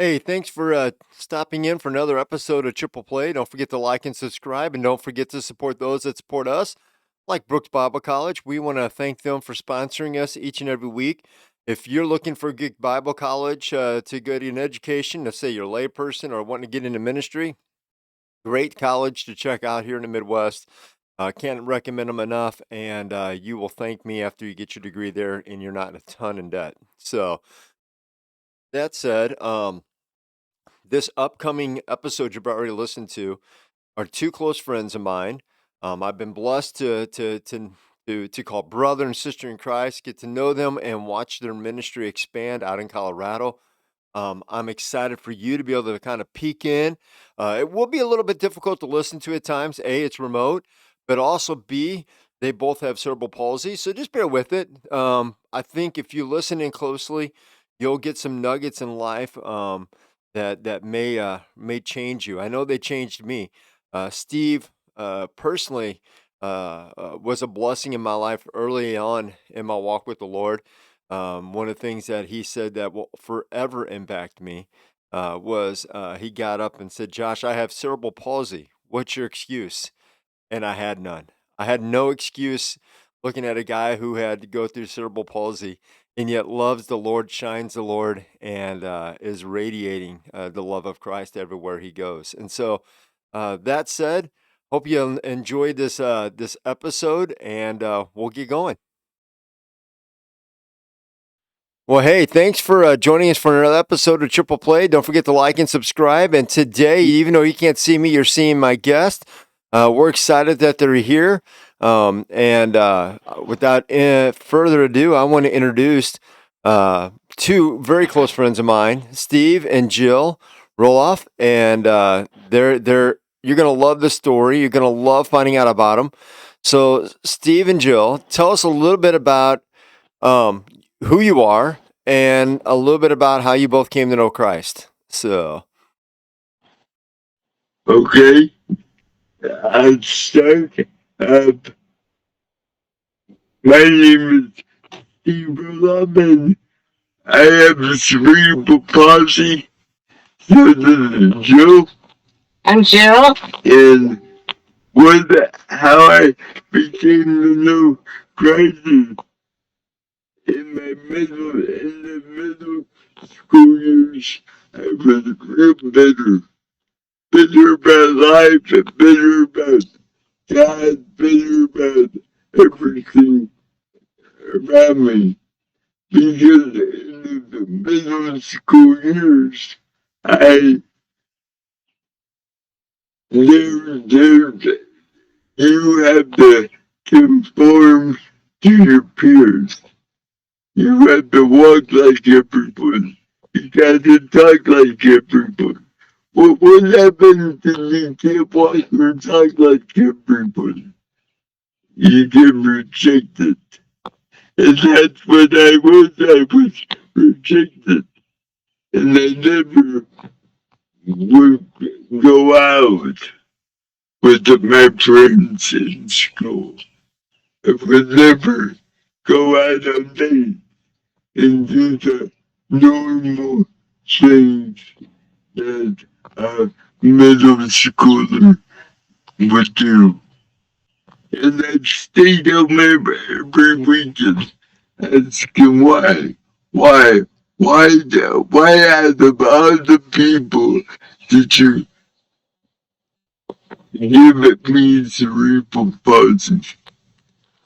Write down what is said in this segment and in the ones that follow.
Hey, thanks for stopping in for another episode of Triple Play. Don't forget to like and subscribe, and don't forget to support those that support us, like Brookes Bible College. We want to thank them for sponsoring us each and every week. If you're looking for a good Bible college to get an education, let's say you're a layperson or wanting to get into ministry, great college to check out here in the Midwest. Can't recommend them enough, and you will thank me after you get your degree there and you're not a ton in debt. So, that said, this upcoming episode you've already listened to are two close friends of mine. I've been blessed to call brother and sister in Christ, get to know them, and watch their ministry expand out in Colorado. I'm excited for you to be able to kind of peek in. It will be a little bit difficult to listen to at times. A, it's remote, but also B, they both have cerebral palsy, so just bear with it. I think if you listen in closely, you'll get some nuggets in life that may change you. I know they changed me. Steve personally was a blessing in my life early on in my walk with the Lord. One of the things that he said that will forever impact me was he got up and said, "Josh, I have cerebral palsy. What's your excuse?" And I had none. I had no excuse looking at a guy who had to go through cerebral palsy and yet loves the Lord, shines the Lord, and is radiating the love of Christ everywhere he goes. And so, that said, hope you enjoyed this episode, and we'll get going. Well, hey, thanks for joining us for another episode of Triple Play. Don't forget to like and subscribe. And today, even though you can't see me, you're seeing my guest. We're excited that they're here. And without further ado, I want to introduce two very close friends of mine, Steve and Jill Roloff. And they're you're gonna love the story. You're gonna love finding out about them. So, Steve and Jill, tell us a little bit about um, who you are and a little bit about how you both came to know Christ. So, Okay, I'll start. Uh, my name is Steve Roloff, and I have cerebral palsy. So this is Joe. I'm Jill. And how I became to know Christ is in the middle school years. I was real bitter about life, and bitter about God, bitter about everything around me. Because in the middle school years, I learned you have to conform to your peers. You have to walk like everyone. You got to talk like everyone. What happens if you can't walk or talk like everyone? You get rejected. And that's what I was. I was rejected. And I never would go out with my friends in school. I would never go out on dates and do the normal things that a middle schooler would do. And I'd stay home every weekend asking why, why out of all the people did you give me cerebral palsy?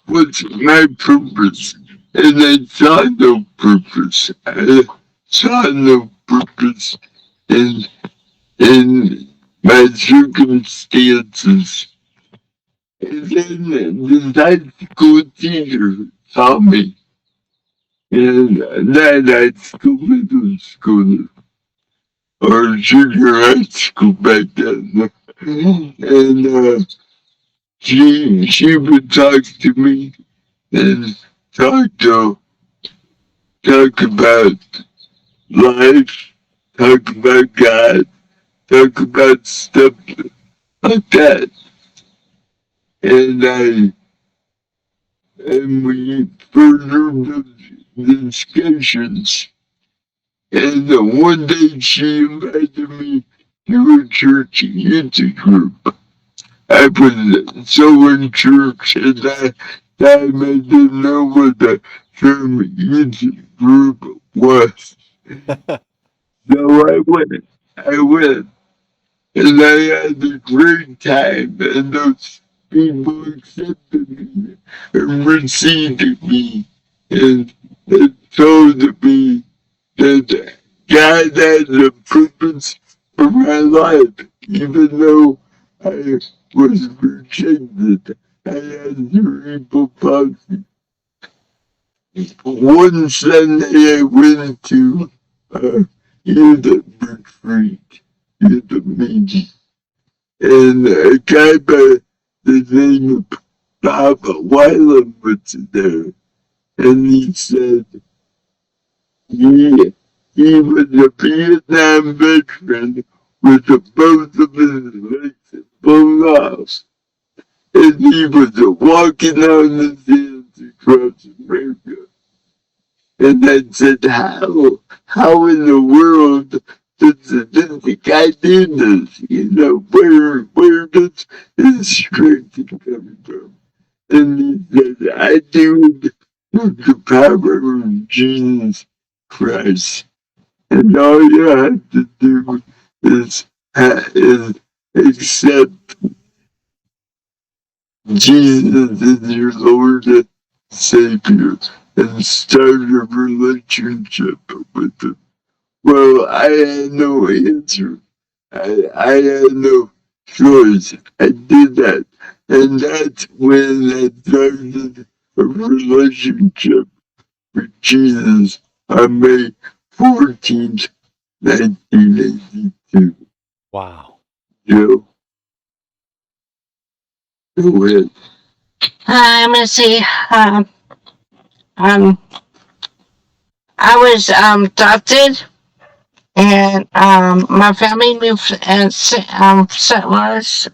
What's my purpose? And I saw no purpose. I saw no purpose in in my circumstances. And then the high school teacher saw me. And not high school, middle school, or junior high school back then. And she would talk to me and talk to talk about life, talk about God, talk about stuff like that. And we furthered the discussions. And one day she invited me to a church youth group. I was so in church at that time I didn't know what the term youth group was. So I went, and I had a great time, and those people accepted me and received me, and they told me that God had a purpose for my life, even though I was rejected. I had cerebral palsy. One Sunday I went to youth retreat, youth meeting, and a guy by the name of Bob Weiland was there, and he said, he was a Vietnam veteran with both of his legs blown off, and he was walking on the sands across America. And I said, how in the world does the guy do this? You know, where does his strength come from? And he said, I do it with the power of Jesus Christ. And all you have to do is, is accept Jesus as your Lord and Savior and start a relationship with Him. Well, I had no answer. I had no choice. I did that. And that's when I started a relationship with Jesus on May 14th, 1982. Wow. Joe, go ahead. Let me see. Um, I was adopted, and my family moved in St. Louis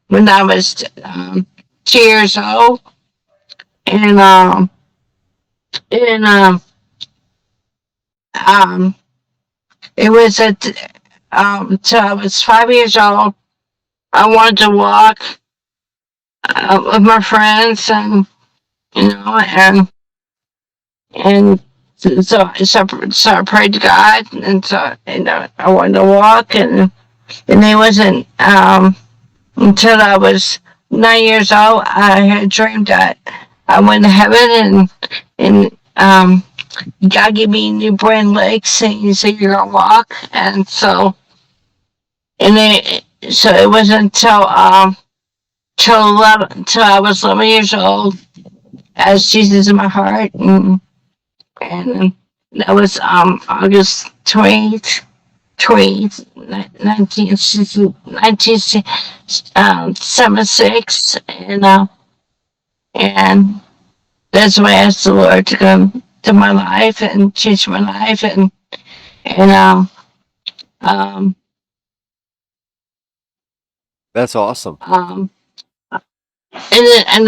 when I was 2 years old, and and um, it was till I was 5 years old. I wanted to walk with my friends, and and so I prayed to God, and so I wanted to walk, and it wasn't until I was 9 years old I had dreamed that I went to heaven, and God gave me new brand legs, and He said you're gonna walk, and it wasn't till I was 11 years old as Jesus in my heart, and that was August 20th, 1976, and that's when I asked the Lord to come to my life and change my life, and um, That's awesome. and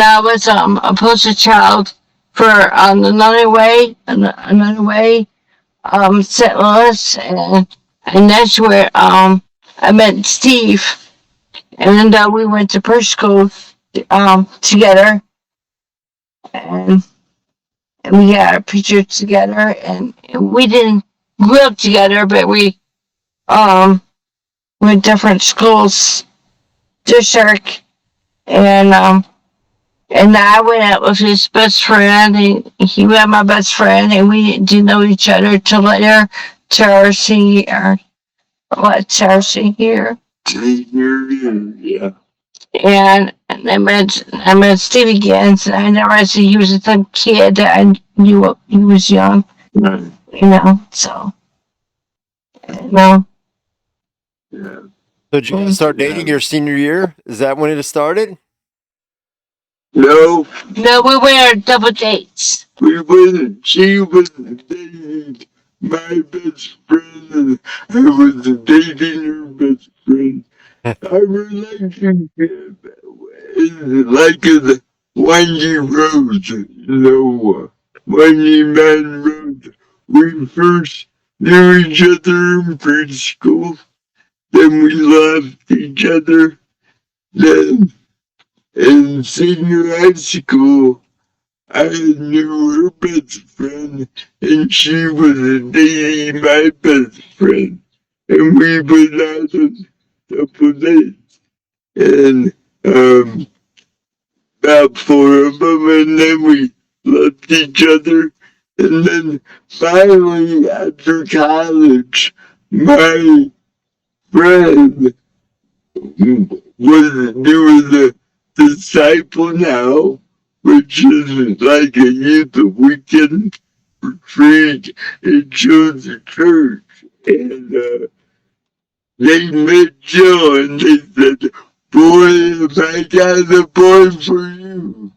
I was a poster child for another way, St. Louis, and that's where I met Steve, and then we went to first school together, and we got our pictures together, and we didn't grow up together, but we um went different schools district, and I went out with his best friend, and he met my best friend, and we didn't know each other till later, to our senior, to our senior. Yeah. And I met Steve again, and I never said he was some kid that I knew he was young, Right. so, you know. Yeah. So did you guys start dating Yeah. your senior year? Is that when it started? No, No, we went on double dates. she was dating my best friend, and I was dating her best friend. Our relationship is like a windy road, windy man road. We first knew each other in preschool. Then we loved each other. Then in senior high school, I knew her best friend, and she was dating my best friend. And we went out on a couple dates. And about four of them, and then we loved each other. And then finally, after college, my friend was doing the disciple now, which is like a youth weekend retreat in Chosen Church. And they met Joe and they said, "Boy, if I got a boy for you."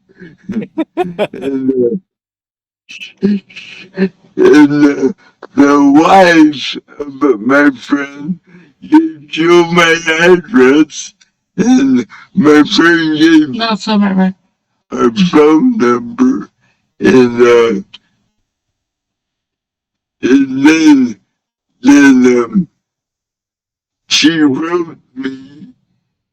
And, the wife of my friend gave Joe my address, and my friend gave no phone number. Our phone number, and and then she wrote me,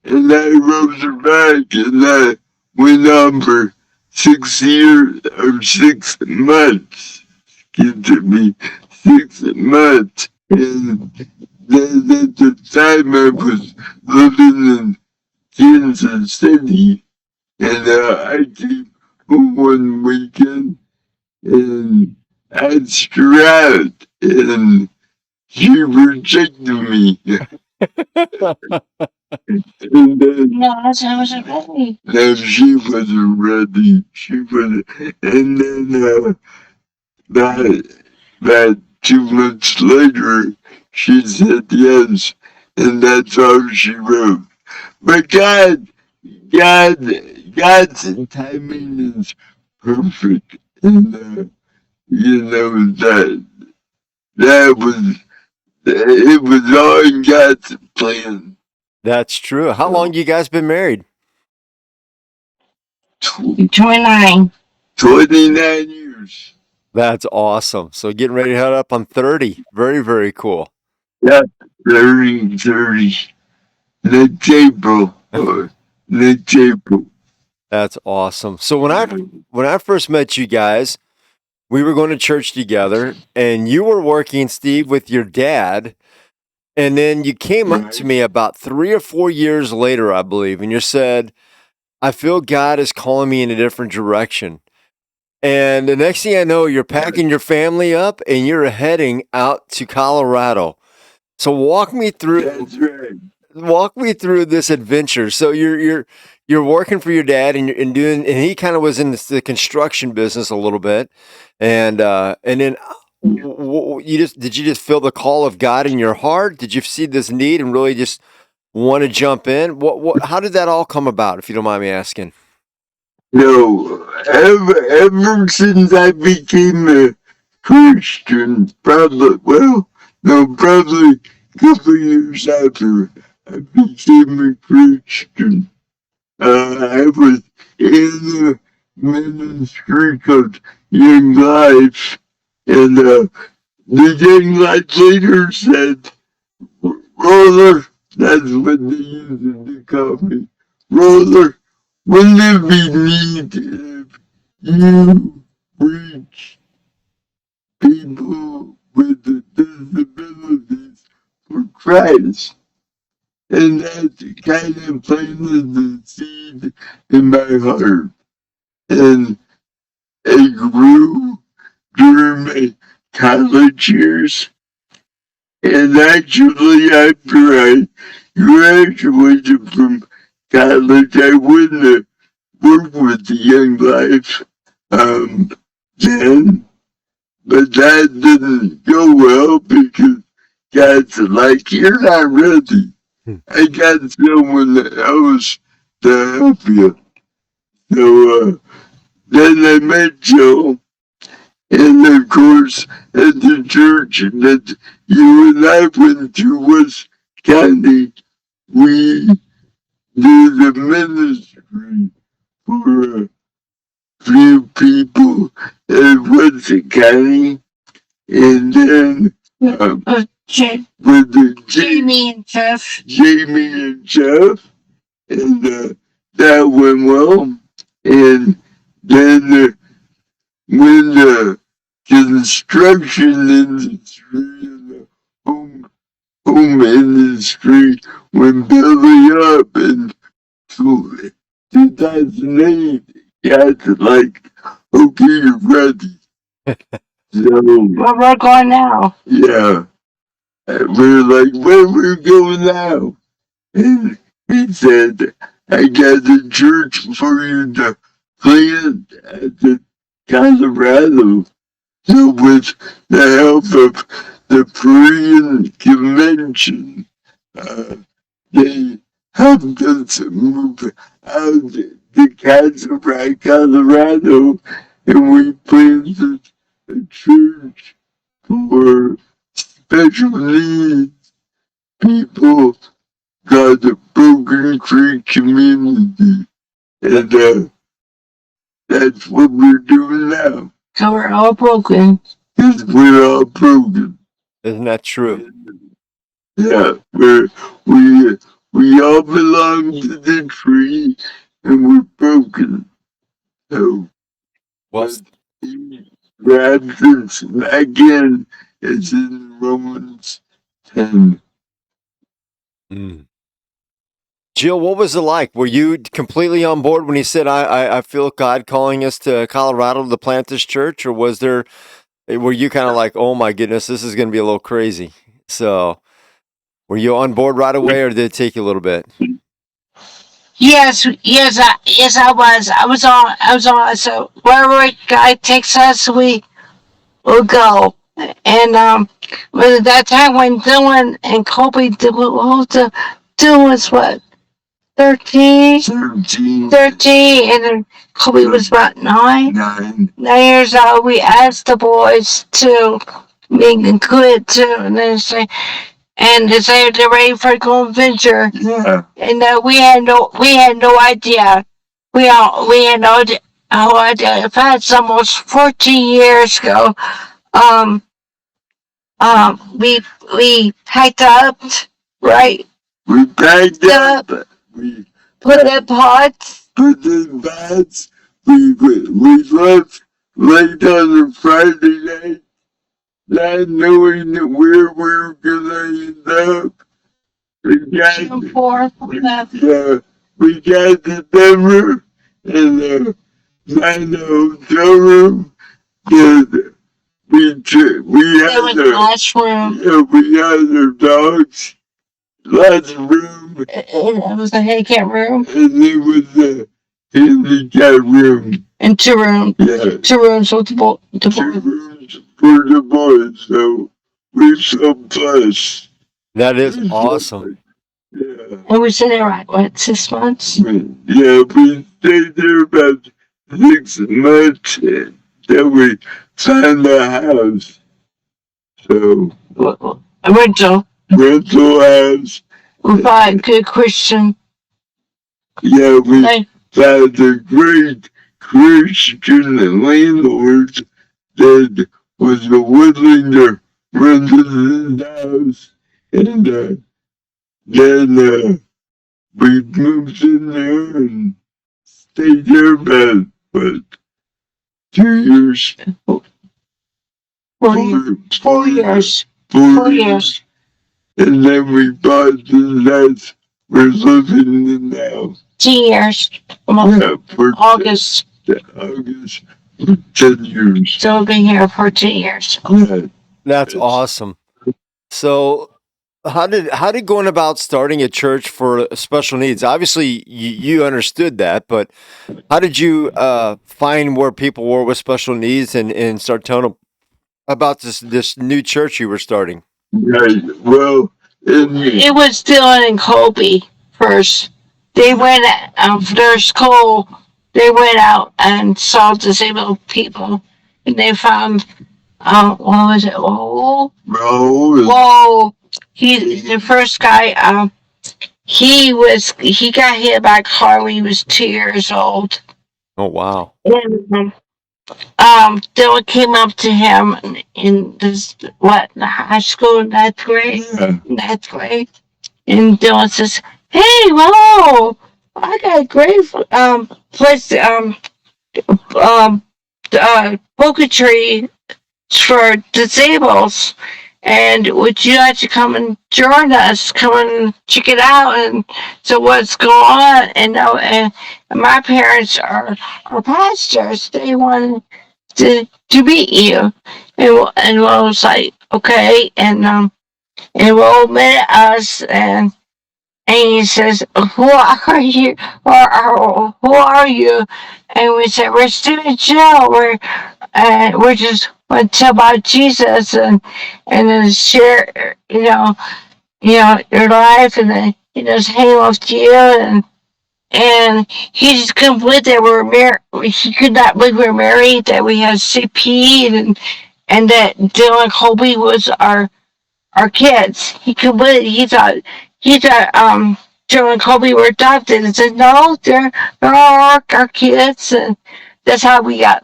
and I wrote her back, and I went on for 6 years or 6 months. Give me 6 months, and then at the time I was living in Kansas City, and I came home one weekend and asked her out, and she rejected me. And then no, I wasn't ready. No, she wasn't ready. She wasn't. And then about 2 months later, she said yes, and that's all she wrote. But God, God's timing is perfect, and that was it was all in God's plan. That's true. How long you guys been married? 29. 29 years. That's awesome. So getting ready to head up on 30. Very, very cool. Yeah, 30. Next April. Next April. That's awesome. So when I first met you guys, we were going to church together, and you were working, Steve, with your dad. And then you came up to me about 3 or 4 years later, I believe, and you said, "I feel God is calling me in a different direction." And the next thing I know, you're packing your family up and you're heading out to Colorado. So That's right. walk me through this adventure. So you're working for your dad and doing, and he kind of was in the construction business a little bit, and then did you just feel the call of God in your heart? Did you see this need and really just want to jump in? How did that all come about, if you don't mind me asking? No, ever since I became a Christian, probably a couple years after I became a Christian, I was in a ministry called Young Life, and the Young Life leader said, "Roller," that's what they used to call me, "Roller, wouldn't it be neat if you reach people with disabilities for Christ?" And that kind of planted the seed in my heart. And it grew during my college years. And actually, after I graduated from college, I went to work with the Young Life then, but that didn't go well because God's like, "You're not ready. Hmm. I got someone else to help you." So then I met Joe, and of course, at the church that you and I went to was County, we did the ministry for a few people at West County, and then with the Jamie and Jeff. And that went well. And then when the construction industry and the home industry went belly up in 2008, guys are like, okay, you're ready. So, Where we're going now? yeah. And we're like, where we're going now? And he said, I got a church for you to plant at the Colorado. So with the help of the Korean Convention, uh, they helped us move out to Colorado, and we planted a church for special needs people called the Broken Creek Community. And that's what we're doing now. So we're all broken. Because we're all broken. Isn't that true? Yeah, we all belong to the tree, and we're broken. So Well, he grabs us back in. It's in Romans 10. Jill, what was it like? Were you completely on board when he said, I feel God calling us to Colorado to plant this church? Or were you kind of like, oh my goodness, this is going to be a little crazy? So were you on board right away, or did it take you a little bit? Yes, I was. I was on. So wherever God takes us, we will go. And was at that time when Dylan and Kobe Dylan was what 13, 13, and then Kobe was about 9 years old. We asked the boys to make good too, and they say. And they say they're ready for a go adventure. Yeah. And we had no idea. We had no idea. In fact, it's almost 14 years ago. We packed up, right? We packed up. We put in pots. We left late on a Friday night, not knowing where we were gonna end up. We got to Denver and found a hotel room. And we had our dogs, lots of room. It was a handicap room. And it was a handicap room. And 2 rooms. Yeah. 2 rooms with the 2 rooms for the boys. So we're so blessed. That is awesome. Yeah. And we stayed there, right, what, 6 months? Yeah, we stayed there about 6 months. Then we found a house. So a rental house. We found a good Christian. Yeah, we found a great Christian landlord that was a woodlander rented his house. And then we moved in there and stayed there about, 2 years? 4 years. 4 years. And then we bought the house we're living in now. 10 years. Yeah, for August. August. 10 years. So we've been here for 10 years. Yeah. That's awesome. So how did going about starting a church for special needs? Obviously, you understood that, but how did you find where people were with special needs and start telling them about this new church you were starting? Right. Well, it was Dylan and Kobe first. They went for their school. They went out and saw disabled people, and they found what was it? Whoa! He's the first guy. He got hit by a car when he was 2 years old. Oh wow! And Dylan came up to him in this high school, ninth grade, ninth grade, and Dylan says, "Hey, whoa, I got a great place um poetry for disables. And would you like to come and join us? Come and check it out and so what's going on?" And my parents are pastors. They wanted to meet you, and I was like, okay, and Will met us, and he says, "Who are you? Or who are you?" And we said, "We're still in jail. We're just want to tell about Jesus and then share, your life, and then hang with you." And he just couldn't believe that we're married. He could not believe we were married. That we had CP, and that Dylan Colby was our kids. He could believe. He thought Dylan and Colby were adopted, and said, "No, they're all our kids." And that's how we all,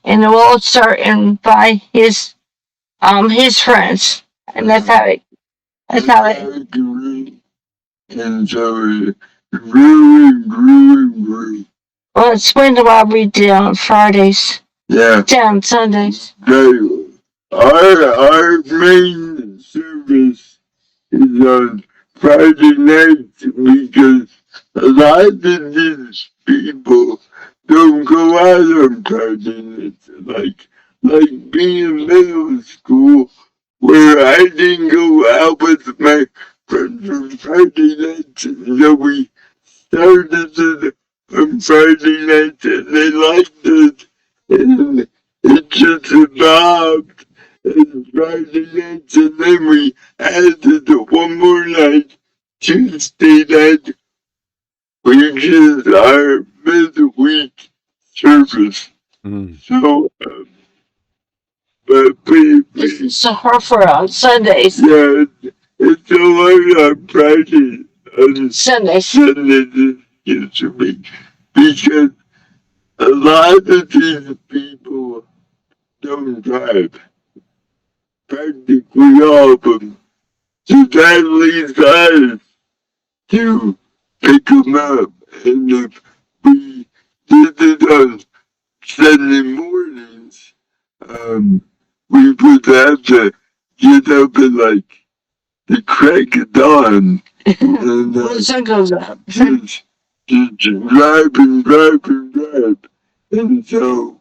and the world started by his friends, and that's how it. And so it grew. Well, it's when what we did on Fridays. Yeah. On Sundays. Our main service is on Friday nights because a lot of these people don't go out on Friday nights. Like being in middle school where I didn't go out with my friends on Friday nights, so we started it on Friday nights and they liked it, and it just evolved as Friday nights, and then we added one more night, Tuesday night, which is our midweek service. So, but So her for on Sundays. yeah, it's only on Friday and Sundays. It should be because a lot of these people don't drive. Practically all of them. So that leaves us to pick them up. And if we did it on Sunday mornings, we would have to get up at like the crack of dawn. And when the sun goes up. just drive. And so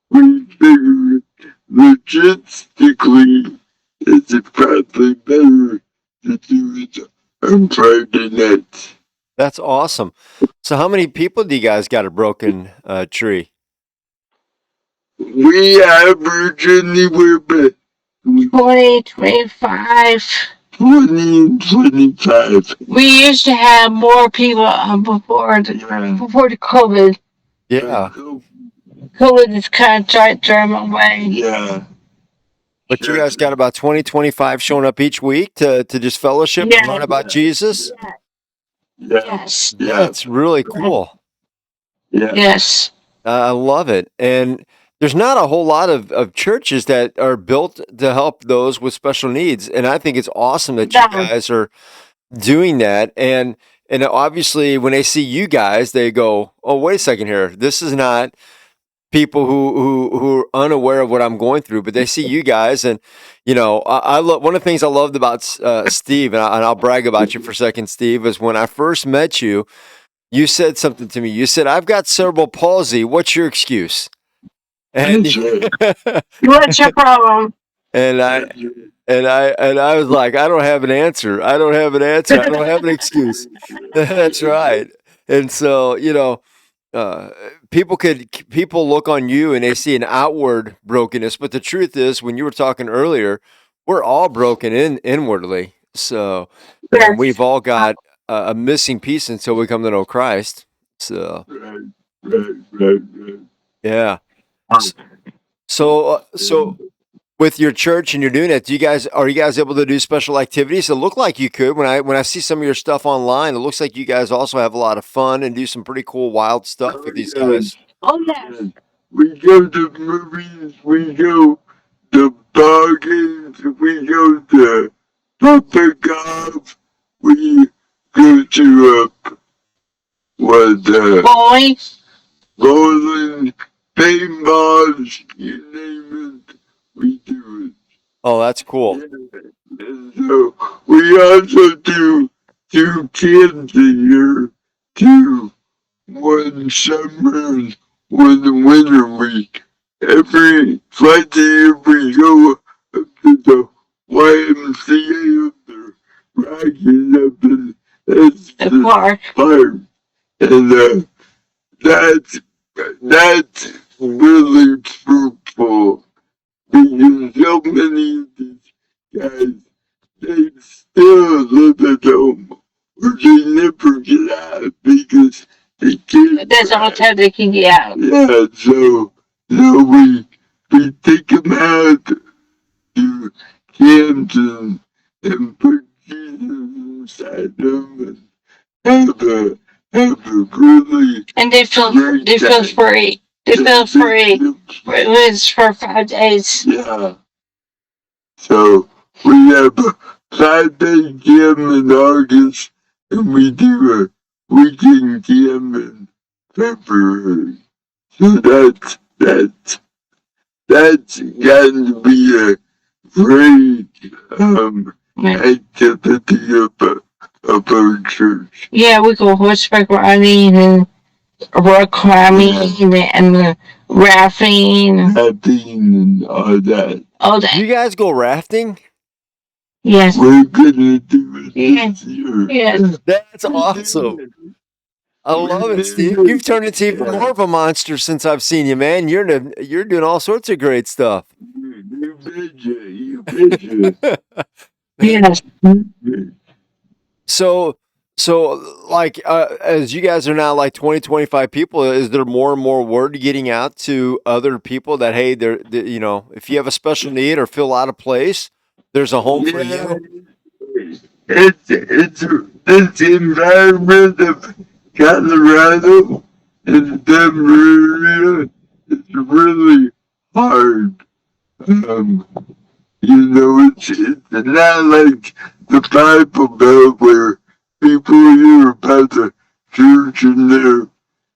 we figured logistically it's probably better to do it on Friday nights. That's awesome. So how many people do you guys got a broken tree? We average anywhere between 20, 25. 20 and 25. We used to have more people before the COVID. Yeah. COVID is kind of driving away. Yeah. But you guys got about 20, 25 showing up each week to just fellowship and learn about Jesus? Yes. That's really cool. Yes. I love it. And there's not a whole lot of churches that are built to help those with special needs. And I think it's awesome that you guys are doing that. And obviously when they see you guys, they go, "Oh, wait a second here. This is not people who are unaware of what I'm going through," but they see you guys. And I love, one of the things I loved about Steve, and I'll brag about you for a second, Steve, is when I first met you, you said something to me. You said, "I've got cerebral palsy. What's your excuse?" And what's your problem? And I was like, "I don't have an answer. I don't have an excuse." That's right. And so, people look on you and they see an outward brokenness, but the truth is, when you were talking earlier, we're all broken inwardly. So, and we've all got a missing piece until we come to know Christ. So, Right. yeah. So with your church and you're doing it, are you guys able to do special activities? It looked like you could. When I see some of your stuff online, it looks like you guys also have a lot of fun and do some pretty cool, wild stuff with these guys. Oh yes. we go to movies, we go to ball games, we go to puppet golf, we go to what Boys. bowling, paintballs, you name it, we do it. Oh, that's cool. And so we also do kids a year too. One summer and one winter week. Every Friday we go up to the YMCA up there, rocking up in The park. park. And that's that's really fruitful because so many of these guys they still live at home or they never get out because they can't. That's all the time they can get out. Yeah, so we take them out to camps and put Jesus inside them and have a really And they feel great time. free. They feel free. It was for 5 days. Yeah. So we have a 5-day gym in August and we do a weekend gym in February. So that's gotten to be a great activity of our church. Yeah, we go horseback riding and rock climbing and rafting. Rafting and all that. All that. You guys go rafting? Yes. We're gonna do it this year. Yes. That's awesome. I love it, Steve. You've turned into even more of a monster since I've seen you, man. You're doing all sorts of great stuff. You betcha. Yes. So like as you guys are now like 20, 25 people, is there more and more word getting out to other people that hey, you know, if you have a special need or feel out of place, there's a home for you? It's this environment of Colorado and Denver area is really hard. You know, it's not like the Bible Belt where people hear about the church and they're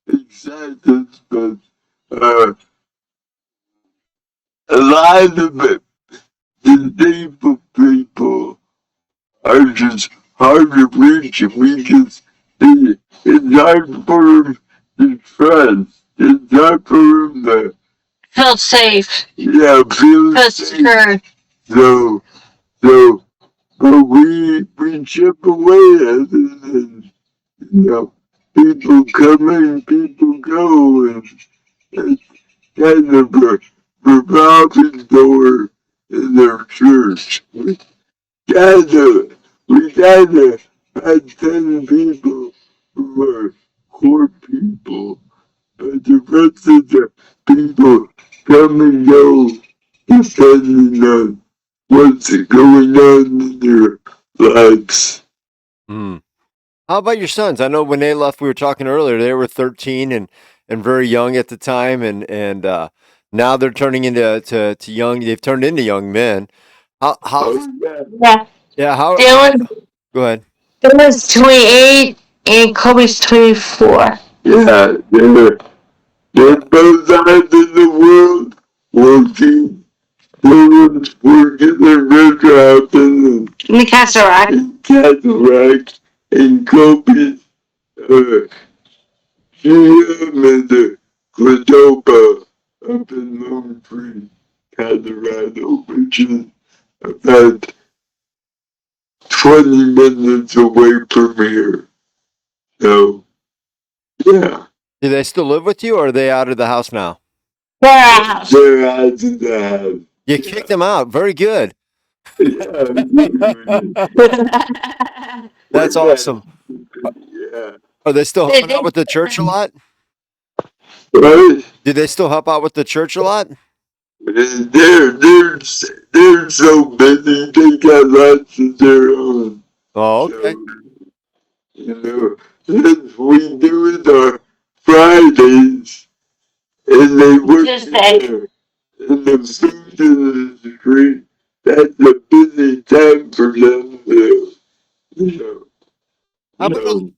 excited, but a lot of it, the neighbor people are just hard to reach because it's hard for them to trust. It's hard for them to Feel safe. feel Feel safe. secure. So, but we chip away at it, and you know, people come in, people go, and it's kind of a revolving door in their church. We gotta have 10 people who are core people, but the rest of the people come and go depending on what's going on in their lives. Mm. How about your sons? I know when they left, we were talking earlier, they were 13 and very young at the time, and now they're turning into to young. They've turned into young men. How Yeah. yeah, how go ahead. Dylan's 28 and Kobe's 24. Yeah, they're both out in the world working. Dylan's working in Red Robin In the Castle and Cataract and Kobe's GM and the Cordoba up in Lone Tree, Colorado, which is about 20 minutes away from here. So, yeah. Do they still live with you, or are they out of the house now? Wow. They're out of the house. You kicked them out. Very good. Yeah. That's awesome. Yeah. Are they still helping out with the church a lot? Right? Do they still help out with the church a lot? They're so busy, they got lots of their own. Oh, okay. So, you know, since we do it on Fridays, and they work there. And the food industry, that's a busy time for them. You How know, about so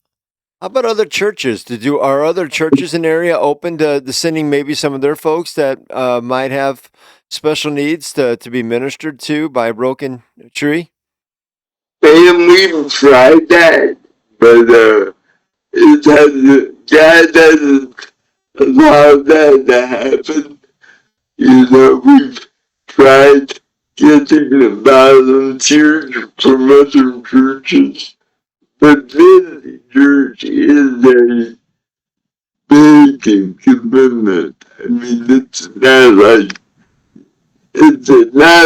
how about other churches? Are other churches in the area open to sending maybe some of their folks that might have special needs to be ministered to by a broken tree? and we've tried that, but it hasn't, God doesn't allow that to happen. We've tried getting volunteers from other churches, but this church is a big commitment. I mean, it's not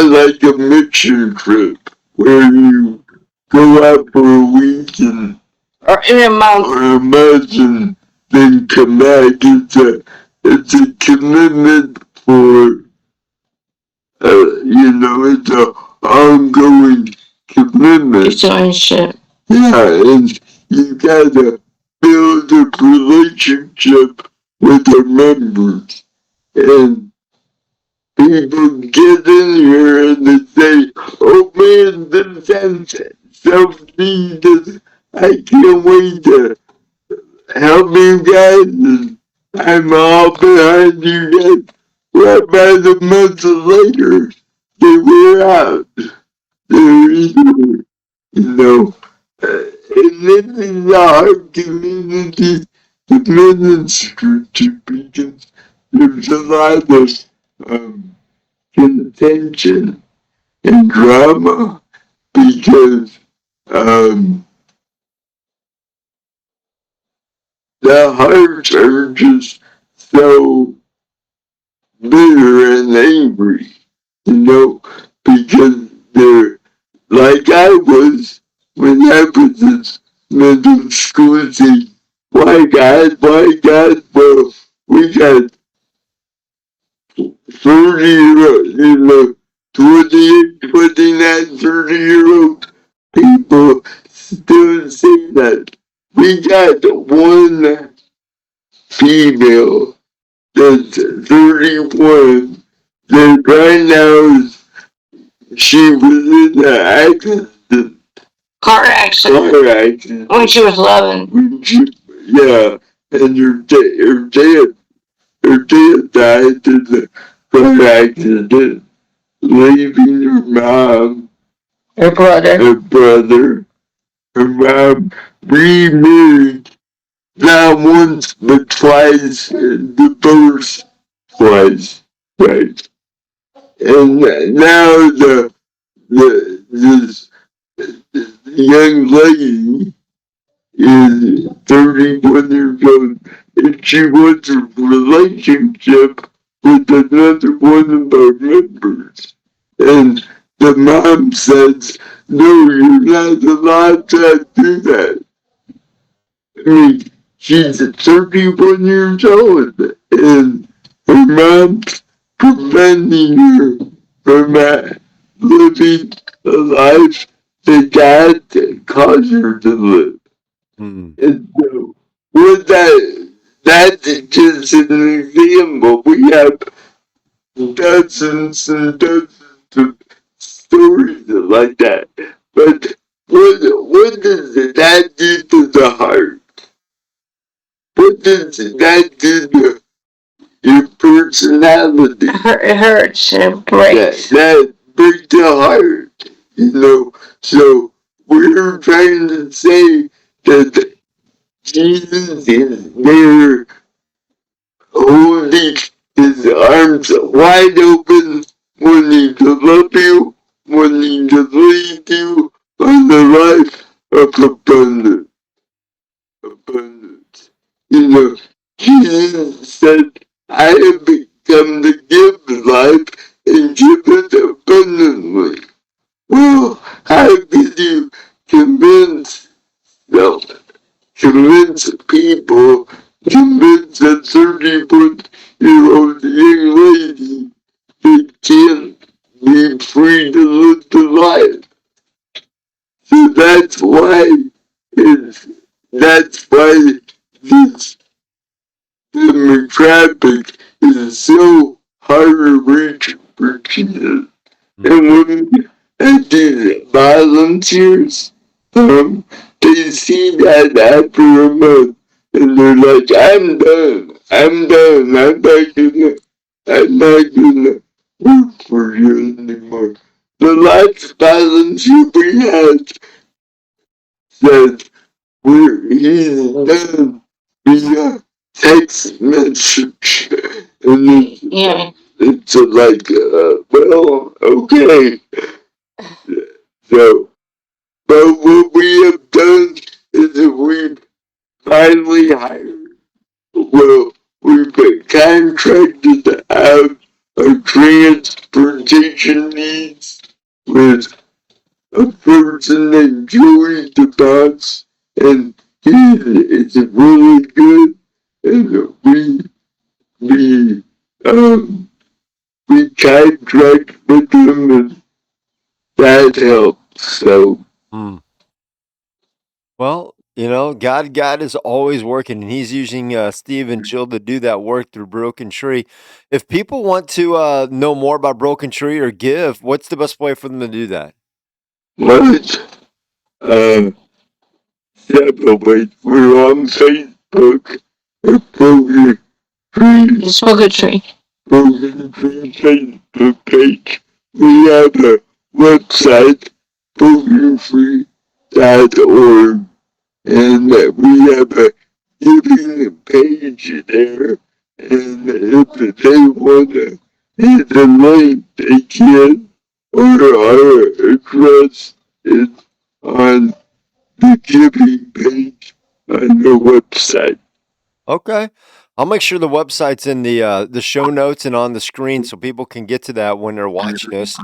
like a mission trip where you go out for a week and Or in a month. or a month and then come back. It's a commitment for it's a ongoing commitment. Relationship. Yeah, and you gotta build a relationship with the members. And people get in here and they say, oh man, this has self-need. I can't wait to help you guys. And I'm all behind you guys. Right about a month later, they were out. They're either, you know, and this is a hard community to minister to because there's a lot of um, contention and drama because um, the hearts are just so bitter and angry, because they're like I was when I was in middle school. Saying, why God, why God? Well, we got 30 year old, 28, 29, 30-year old people still say that. We got one female that's 31 that right now she was in an accident. Car accident. Car accident. When she was 11. Yeah, and her dad died in the car accident, leaving her mom, Her brother. her mom remarried not once but twice, and divorced twice, right? And now this young lady is 31 years old, and she wants a relationship with another one of our members. And the mom says, no, you're not allowed to do that. I mean, she's 31 years old, and her mom's preventing her from living a life that God caused her to live. Hmm. And so, with that's just an example. We have dozens and dozens of stories like that. But what does that do to the heart? What does that do to your personality? It hurts. It breaks. That breaks the heart, So we're trying to say that Jesus is there holding his arms wide open, wanting to love you, wanting to lead you on the life of abundance. Jesus said, I have come to give life and give it abundantly. Well, how could you convince them? Convince people, convince a 31-year-old young lady that can't be free to live the life. So that's why this demographic is so hard to reach for kids. Mm. And when I do volunteers, they see that after a month, and they're like, I'm done. I'm done. I'm not gonna work for you anymore. The last volunteer we had said, he's done via text message. And it's like, well, okay. So, but what we have done is that we've finally hired, well, we've contracted out our transportation needs with a person named Joey DeBoss, and he is really good, and we, um, we contract with him, and that helps, so. Mm. Well, God is always working, and He's using Steve and Jill to do that work through Broken Tree. If people want to know more about Broken Tree or give, what's the best way for them to do that? What? Uh, separate. We're on Facebook. Broken Tree. Smoke tree. Broken Tree Facebook page. We have a website, brokentree.org, and we have a giving page there. And if they want to hit the link, they can. Or our address is on the giving page on the website. Okay. I'll make sure the website's in the show notes and on the screen so people can get to that when they're watching this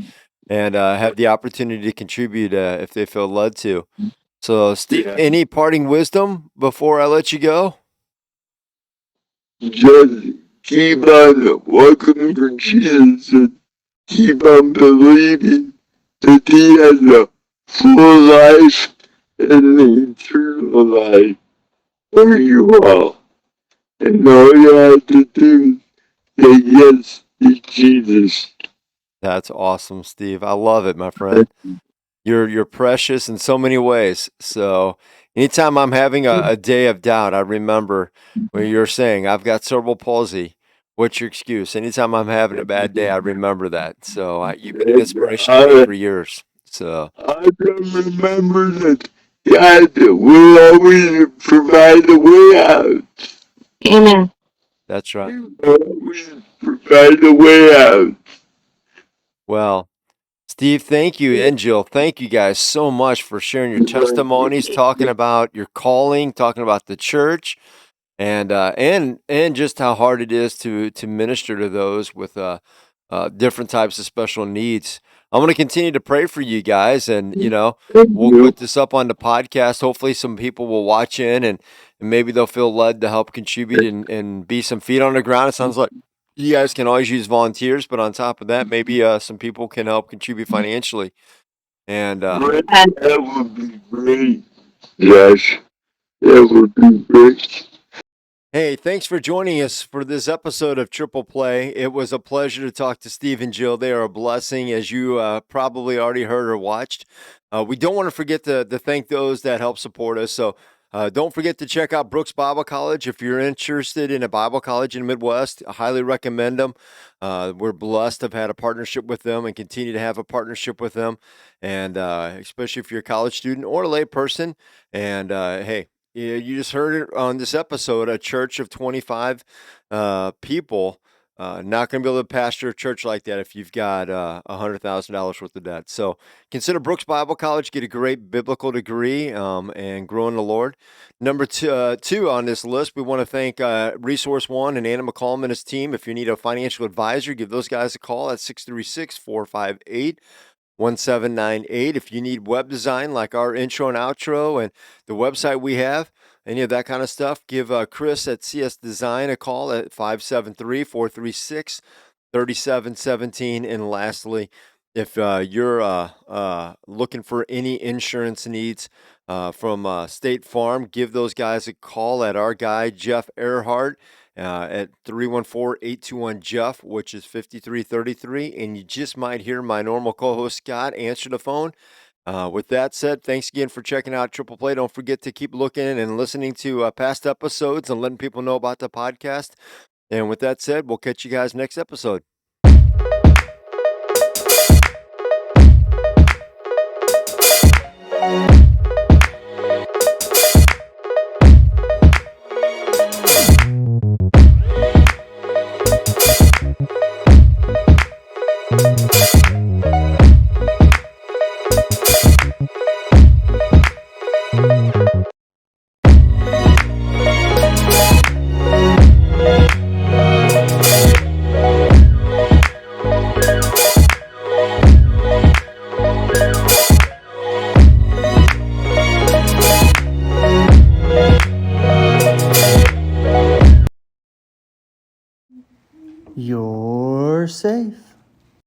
and have the opportunity to contribute if they feel led to. So, Steve, Yeah. any parting wisdom before I let you go? Just keep on walking for Jesus and keep on believing that He has a full life and an eternal life for you all. And all you have to do is say yes to Jesus. That's awesome, Steve. I love it, my friend. You're precious in so many ways. So anytime I'm having a day of doubt, I remember when you're saying, I've got cerebral palsy. What's your excuse? Anytime I'm having a bad day, I remember that. So you've been an And inspiration to me for years. So I can remember that God will always provide a way out. Amen. that's right. He will always provide a way out. Well, Steve, thank you. And Jill, thank you guys so much for sharing your testimonies, talking about your calling, talking about the church. And just how hard it is to minister to those with different types of special needs. I'm going to continue to pray for you guys, and Thank we'll you. put this up on the podcast. Hopefully, some people will watch in, and maybe they'll feel led to help contribute and be some feet on the ground. It sounds like you guys can always use volunteers, but on top of that, maybe some people can help contribute financially. And That would be great. Yes, that would be great. Hey, thanks for joining us for this episode of Triple Play. It was a pleasure to talk to Steve and Jill. They are a blessing, as you probably already heard or watched. We don't want to forget to thank those that help support us. So don't forget to check out Brookes Bible College if you're interested in a Bible college in the Midwest. I highly recommend them. We're blessed to have had a partnership with them and continue to have a partnership with them. And especially if you're a college student or a lay person. And hey, yeah, you just heard it on this episode. A church of 25 people not going to be able to pastor a church like that if you've got $100,000 worth of debt. So consider Brookes Bible College, get a great biblical degree, and grow in the Lord. Number two on this list, we want to thank Resource One and Anna McCallum and his team. If you need a financial advisor, give those guys a call at 636-458-1798. If you need web design like our intro and outro and the website we have, any of that kind of stuff, give Chris at CS Design a call at 573-436-3717. And lastly, if you're looking for any insurance needs from State Farm, give those guys a call at our guy, Jeff Earhart at 314-821-JEFF, which is 5333. And you just might hear my normal co-host Scott answer the phone. With that said, thanks again for checking out Triple Play. Don't forget to keep looking and listening to past episodes and letting people know about the podcast. And with that said, we'll catch you guys next episode. You're safe.